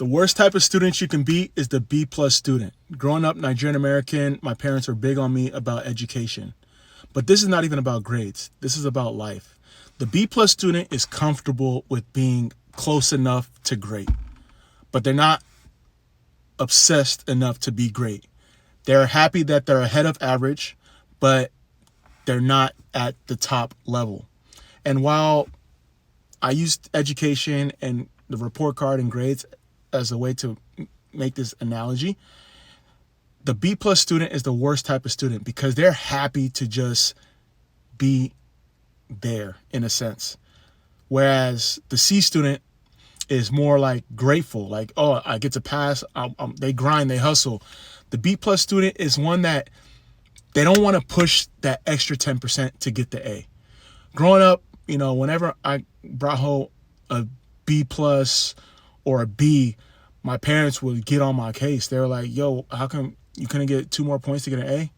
The worst type of student you can be is the B plus student. Growing up Nigerian American, my parents are big on me about education. But this is not even about grades. This is about life. The B plus student is comfortable with being close enough to great, but they're not obsessed enough to be great. They're happy that they're ahead of average, but they're not at the top level. And while I use education and the report card and grades as a way to make this analogy, the B plus student is the worst type of student because they're happy to just be there in a sense. Whereas the C student is more like grateful, like, oh, I get to pass. They grind, they hustle. The B plus student is one that they don't want to push that extra 10% to get the A. Growing up, whenever I brought home a B plus or a B, my parents would get on my case. They were like, yo, how come you couldn't get 2 more points to get an A?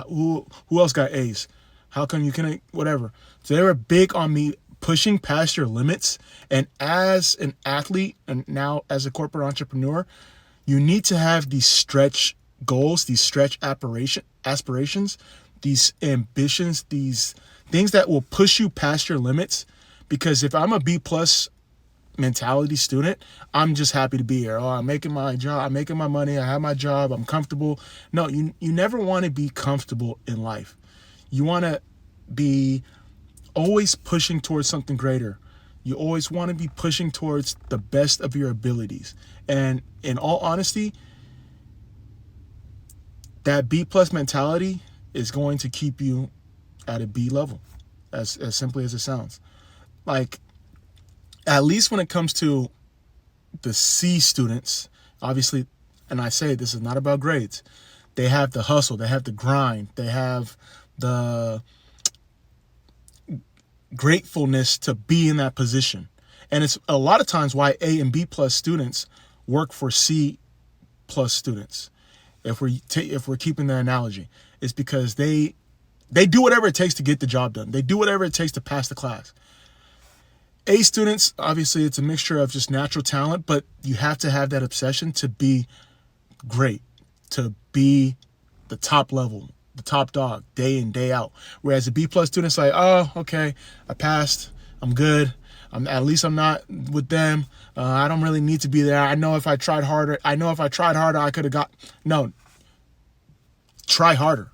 Who else got A's? How come you couldn't, whatever? So they were big on me pushing past your limits. And as an athlete and now as a corporate entrepreneur, you need to have these stretch goals, these stretch aspirations, these ambitions, these things that will push you past your limits. Because if I'm a B plus mentality student, I'm just happy to be here. Oh, I'm making my job, I'm making my money, I have my job, I'm comfortable. No, you never want to be comfortable in life. You want to be always pushing towards something greater. You always want to be pushing towards the best of your abilities. And in all honesty, that B plus mentality is going to keep you at a B level, as simply as it sounds. Like, at least when it comes to the C students, obviously, and I say this is not about grades, they have the hustle, they have the grind, they have the gratefulness to be in that position. And it's a lot of times why A and B plus students work for C plus students. If we're keeping the analogy, it's because they do whatever it takes to get the job done. They do whatever it takes to pass the class. A students, obviously, it's a mixture of just natural talent, but you have to have that obsession to be great, to be the top level, the top dog, day in, day out. Whereas a B plus student's like, oh, okay, I passed, I'm good. At least I'm not with them. I don't really need to be there. I know if I tried harder, I could have got. No, try harder.